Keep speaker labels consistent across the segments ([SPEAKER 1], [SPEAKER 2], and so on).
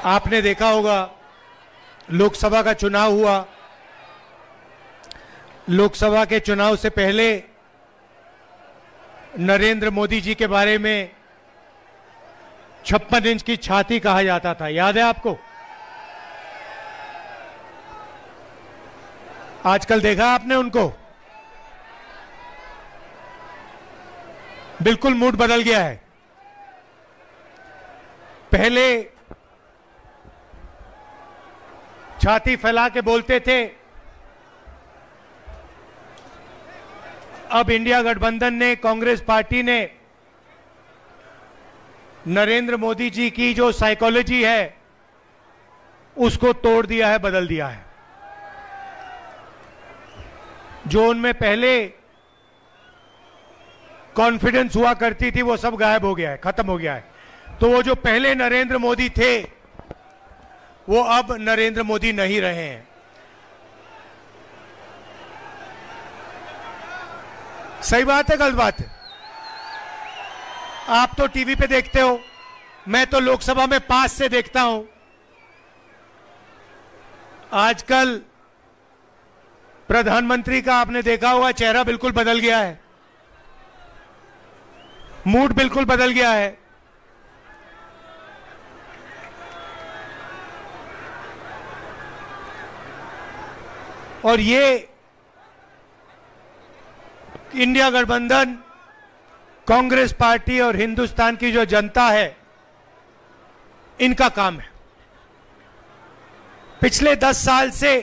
[SPEAKER 1] आपने देखा होगा लोकसभा का चुनाव हुआ। लोकसभा के चुनाव से पहले नरेंद्र मोदी जी के बारे में 56 इंच की छाती कहा जाता था, याद है आपको? आजकल देखा आपने उनको? बिल्कुल मूड बदल गया है। पहले छाती फैला के बोलते थे, अब इंडिया गठबंधन ने, कांग्रेस पार्टी ने नरेंद्र मोदी जी की जो साइकोलॉजी है उसको तोड़ दिया है, बदल दिया है। जो उनमें पहले कॉन्फिडेंस हुआ करती थी वो सब गायब हो गया है, खत्म हो गया है। तो वो जो पहले नरेंद्र मोदी थे वो अब नरेंद्र मोदी नहीं रहे हैं। सही बात है, गलत बात है? आप तो टीवी पे देखते हो, मैं तो लोकसभा में पास से देखता हूं। आजकल प्रधानमंत्री का आपने देखा होगा चेहरा बिल्कुल बदल गया है, मूड बिल्कुल बदल गया है। और ये इंडिया गठबंधन, कांग्रेस पार्टी और हिंदुस्तान की जो जनता है, इनका काम है। पिछले 10 साल से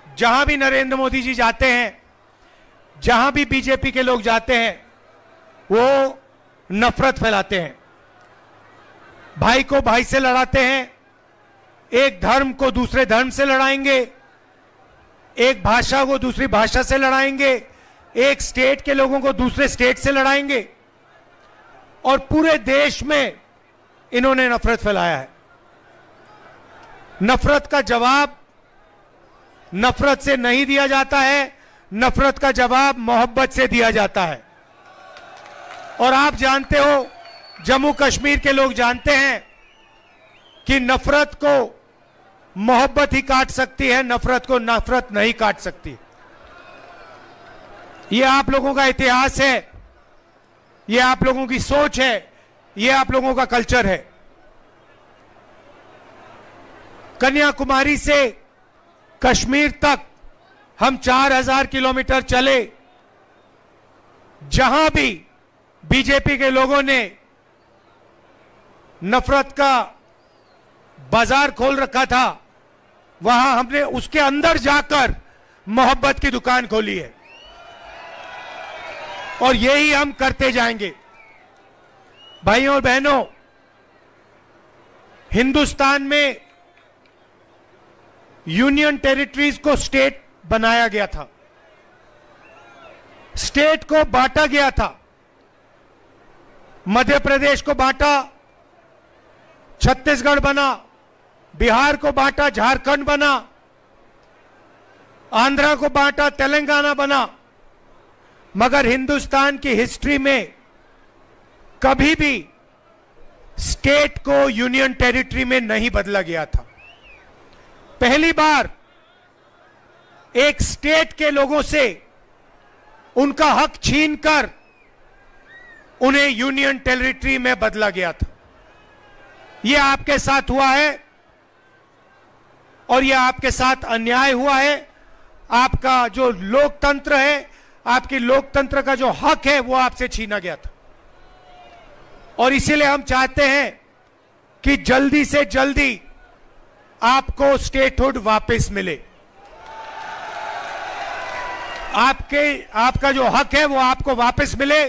[SPEAKER 1] जहां भी नरेंद्र मोदी जी जाते हैं, जहां भी बीजेपी के लोग जाते हैं, वो नफरत फैलाते हैं, भाई को भाई से लड़ाते हैं, एक धर्म को दूसरे धर्म से लड़ाएंगे, एक भाषा को दूसरी भाषा से लड़ाएंगे, एक स्टेट के लोगों को दूसरे स्टेट से लड़ाएंगे, और पूरे देश में इन्होंने नफरत फैलाया है। नफरत का जवाब नफरत से नहीं दिया जाता है, नफरत का जवाब मोहब्बत से दिया जाता है। और आप जानते हो, जम्मू कश्मीर के लोग जानते हैं कि नफरत को मोहब्बत ही काट सकती है, नफरत को नफरत नहीं काट सकती। ये आप लोगों का इतिहास है, ये आप लोगों की सोच है, ये आप लोगों का कल्चर है। कन्याकुमारी से कश्मीर तक हम 4000 किलोमीटर चले, जहां भी बीजेपी के लोगों ने नफरत का बाजार खोल रखा था, वहां हमने उसके अंदर जाकर मोहब्बत की दुकान खोली है, और यही हम करते जाएंगे। भाइयों और बहनों, हिंदुस्तान में यूनियन टेरिटरीज को स्टेट बनाया गया था, स्टेट को बांटा गया था। मध्य प्रदेश को बांटा, छत्तीसगढ़ बना, बिहार को बांटा, झारखंड बना, आंध्रा को बांटा, तेलंगाना बना। मगर हिंदुस्तान की हिस्ट्री में कभी भी स्टेट को यूनियन टेरिटरी में नहीं बदला गया था। पहली बार एक स्टेट के लोगों से उनका हक छीनकर उन्हें यूनियन टेरिटरी में बदला गया था। यह आपके साथ हुआ है, और यह आपके साथ अन्याय हुआ है। आपका जो लोकतंत्र है, आपकी लोकतंत्र का जो हक है, वो आपसे छीना गया था। और इसीलिए हम चाहते हैं कि जल्दी से जल्दी आपको स्टेटहुड वापस मिले। आपका जो हक है वो आपको वापस मिले,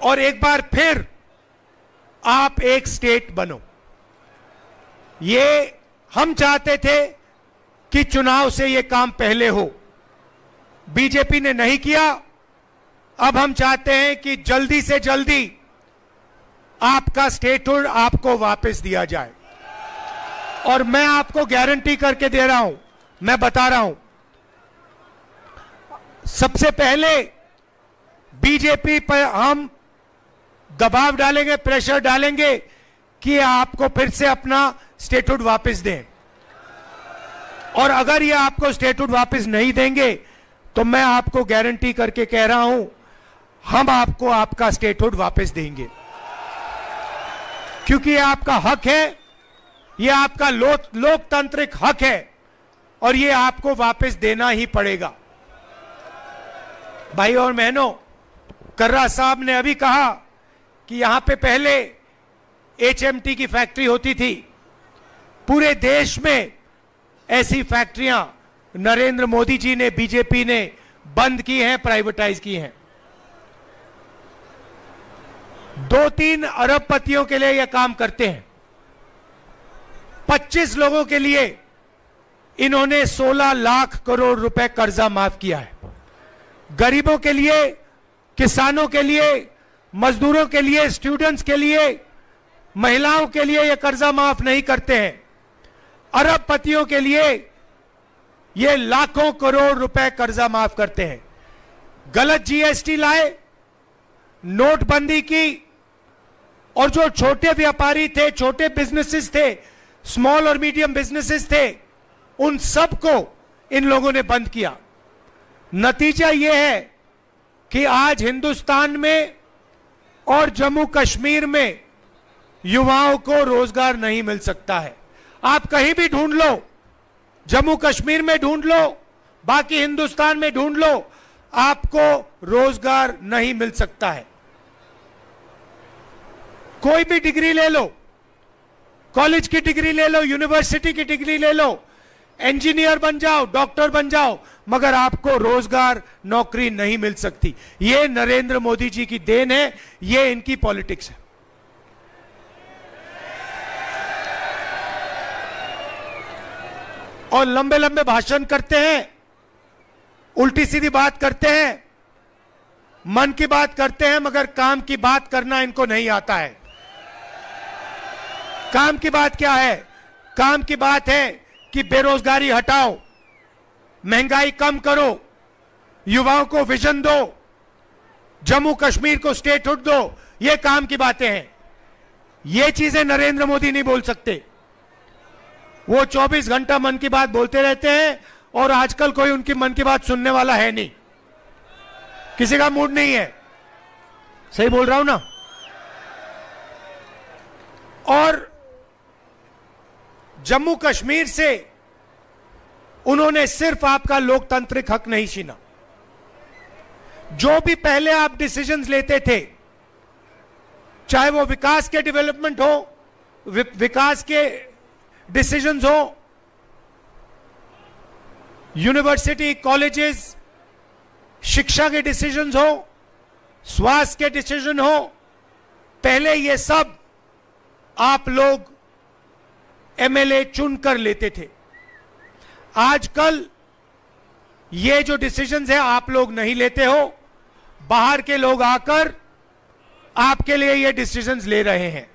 [SPEAKER 1] और एक बार फिर आप एक स्टेट बनो। ये हम चाहते थे कि चुनाव से ये काम पहले हो, बीजेपी ने नहीं किया। अब हम चाहते हैं कि जल्दी से जल्दी आपका स्टेटहुड आपको वापस दिया जाए। और मैं आपको गारंटी करके दे रहा हूं, मैं बता रहा हूं, सबसे पहले बीजेपी पर हम दबाव डालेंगे, प्रेशर डालेंगे कि आपको फिर से अपना स्टेटहुड वापस दें। और अगर ये आपको स्टेटहुड वापस नहीं देंगे तो मैं आपको गारंटी करके कह रहा हूं, हम आपको आपका स्टेटहुड वापस देंगे, क्योंकि ये आपका हक है, ये आपका लोकतांत्रिक हक है और ये आपको वापस देना ही पड़ेगा। भाई और बहनों, कर्रा साहब ने अभी कहा कि यहां पे पहले HMT की फैक्ट्री होती थी। पूरे देश में ऐसी फैक्ट्रियां नरेंद्र मोदी जी ने, बीजेपी ने बंद की हैं, प्राइवेटाइज की हैं। 2-3 अरबपतियों के लिए यह काम करते हैं। 25 लोगों के लिए इन्होंने 16 लाख करोड़ रुपए कर्जा माफ किया है। गरीबों के लिए, किसानों के लिए, मजदूरों के लिए, स्टूडेंट्स के लिए, महिलाओं के लिए यह कर्जा माफ नहीं करते हैं। अरबपतियों के लिए ये लाखों करोड़ रुपए कर्जा माफ करते हैं। गलत GST लाए, नोटबंदी की, और जो छोटे व्यापारी थे, छोटे बिजनेसेस थे, स्मॉल और मीडियम बिजनेसेस थे, उन सबको इन लोगों ने बंद किया। नतीजा यह है कि आज हिंदुस्तान में और जम्मू कश्मीर में युवाओं को रोजगार नहीं मिल सकता है। आप कहीं भी ढूंढ लो, जम्मू कश्मीर में ढूंढ लो, बाकी हिंदुस्तान में ढूंढ लो, आपको रोजगार नहीं मिल सकता है। कोई भी डिग्री ले लो, कॉलेज की डिग्री ले लो, यूनिवर्सिटी की डिग्री ले लो, इंजीनियर बन जाओ, डॉक्टर बन जाओ, मगर आपको रोजगार, नौकरी नहीं मिल सकती। यह नरेंद्र मोदी जी की देन है, यह इनकी पॉलिटिक्स है। और लंबे लंबे भाषण करते हैं, उल्टी सीधी बात करते हैं, मन की बात करते हैं, मगर काम की बात करना इनको नहीं आता है। काम की बात क्या है? काम की बात है कि बेरोजगारी हटाओ, महंगाई कम करो, युवाओं को विजन दो, जम्मू कश्मीर को स्टेटहुड दो। ये काम की बातें हैं। ये चीजें नरेंद्र मोदी नहीं बोल सकते। वो 24 घंटा मन की बात बोलते रहते हैं और आजकल कोई उनकी मन की बात सुनने वाला है नहीं, किसी का मूड नहीं है। सही बोल रहा हूं ना? और जम्मू कश्मीर से उन्होंने सिर्फ आपका लोकतांत्रिक हक नहीं छीना। जो भी पहले आप डिसीजंस लेते थे, चाहे वो विकास के डेवलपमेंट हो, विकास के डिसीजंस हो, यूनिवर्सिटी, कॉलेजेस, शिक्षा के डिसीजंस हो, स्वास्थ्य के डिसीजन हो, पहले ये सब आप लोग MLA चुनकर लेते थे। आजकल ये जो डिसीजंस है आप लोग नहीं लेते हो, बाहर के लोग आकर आपके लिए ये डिसीजंस ले रहे हैं।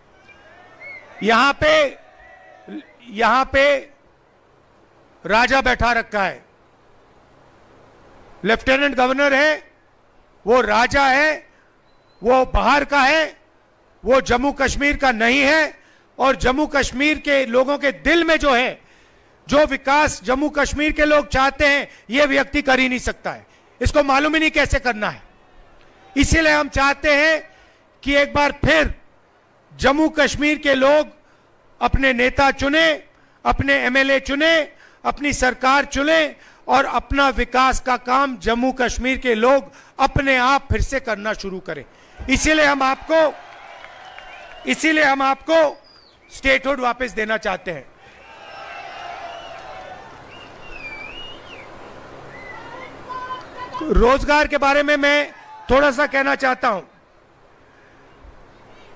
[SPEAKER 1] यहां पे राजा बैठा रखा है, लेफ्टिनेंट गवर्नर है, वो राजा है, वो बाहर का है, वो जम्मू कश्मीर का नहीं है। और जम्मू कश्मीर के लोगों के दिल में जो है, जो विकास जम्मू कश्मीर के लोग चाहते हैं, यह व्यक्ति कर ही नहीं सकता है। इसको मालूम ही नहीं कैसे करना है। इसीलिए हम चाहते हैं कि एक बार फिर जम्मू कश्मीर के लोग अपने नेता चुने, अपने MLA चुने, अपनी सरकार चुने और अपना विकास का काम जम्मू कश्मीर के लोग अपने आप फिर से करना शुरू करें। इसीलिए हम आपको स्टेटहुड वापस देना चाहते हैं। रोजगार के बारे में मैं थोड़ा सा कहना चाहता हूं।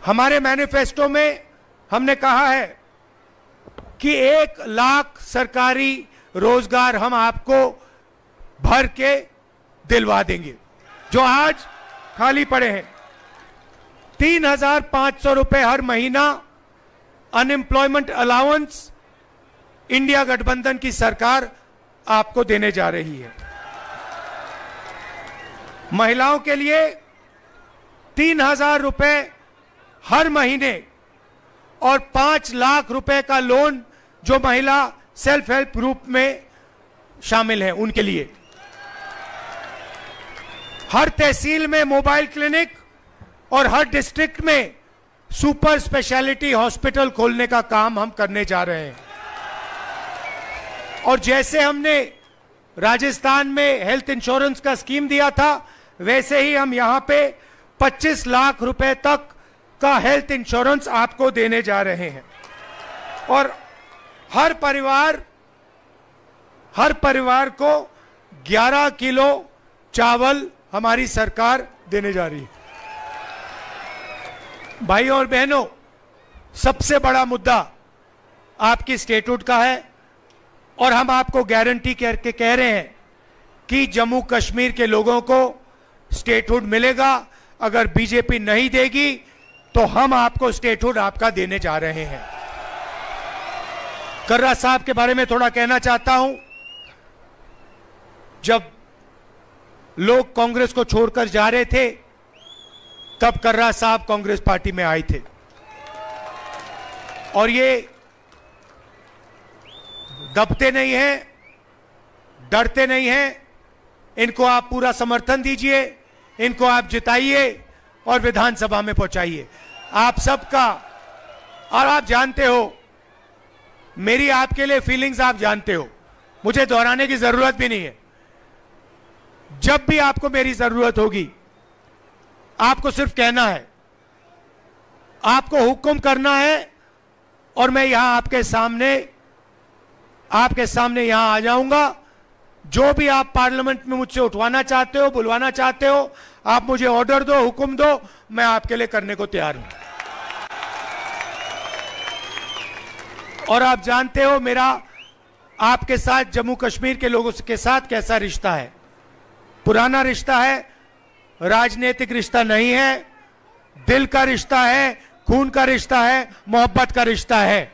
[SPEAKER 1] हमारे मैनिफेस्टो में हमने कहा है कि 1 लाख सरकारी रोजगार हम आपको भर के दिलवा देंगे, जो आज खाली पड़े हैं। 3,500 रुपए हर महीना अनएम्प्लॉयमेंट अलाउंस इंडिया गठबंधन की सरकार आपको देने जा रही है। महिलाओं के लिए 3,000 रुपए हर महीने और 5 लाख रुपए का लोन जो महिला सेल्फ हेल्प ग्रुप में शामिल हैं उनके लिए। हर तहसील में मोबाइल क्लिनिक और हर डिस्ट्रिक्ट में सुपर स्पेशलिटी हॉस्पिटल खोलने का काम हम करने जा रहे हैं। और जैसे हमने राजस्थान में हेल्थ इंश्योरेंस का स्कीम दिया था, वैसे ही हम यहां पे 25 लाख रुपए तक का हेल्थ इंश्योरेंस आपको देने जा रहे हैं। और हर परिवार को 11 किलो चावल हमारी सरकार देने जा रही है। भाई और बहनों, सबसे बड़ा मुद्दा आपकी स्टेटहुड का है और हम आपको गारंटी करके कह रहे हैं कि जम्मू कश्मीर के लोगों को स्टेटहुड मिलेगा। अगर बीजेपी नहीं देगी तो हम आपको स्टेटहुड आपका देने जा रहे हैं। कर्रा साहब के बारे में थोड़ा कहना चाहता हूं। जब लोग कांग्रेस को छोड़कर जा रहे थे तब कर्रा साहब कांग्रेस पार्टी में आए थे और ये दबते नहीं हैं, डरते नहीं हैं। इनको आप पूरा समर्थन दीजिए, इनको आप जिताइए और विधानसभा में पहुंचाइए। आप सबका, और आप जानते हो मेरी आपके लिए फीलिंग्स, आप जानते हो, मुझे दोहराने की जरूरत भी नहीं है। जब भी आपको मेरी जरूरत होगी आपको सिर्फ कहना है, आपको हुक्म करना है और मैं यहां आपके सामने यहां आ जाऊंगा। जो भी आप पार्लियामेंट में मुझसे उठवाना चाहते हो, बुलवाना चाहते हो, आप मुझे ऑर्डर दो, हुक्म दो, मैं आपके लिए करने को तैयार हूं। और आप जानते हो मेरा आपके साथ, जम्मू कश्मीर के लोगों के साथ कैसा रिश्ता है। पुराना रिश्ता है, राजनीतिक रिश्ता नहीं है, दिल का रिश्ता है, खून का रिश्ता है, मोहब्बत का रिश्ता है।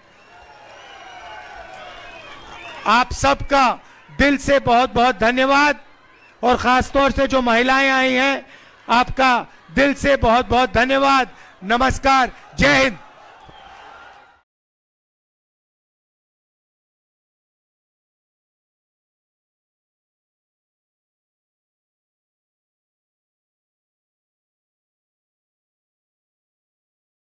[SPEAKER 1] आप सबका दिल से बहुत बहुत धन्यवाद और खासतौर से जो महिलाएं आई हैं, आपका दिल से बहुत बहुत धन्यवाद। नमस्कार, जय हिंद।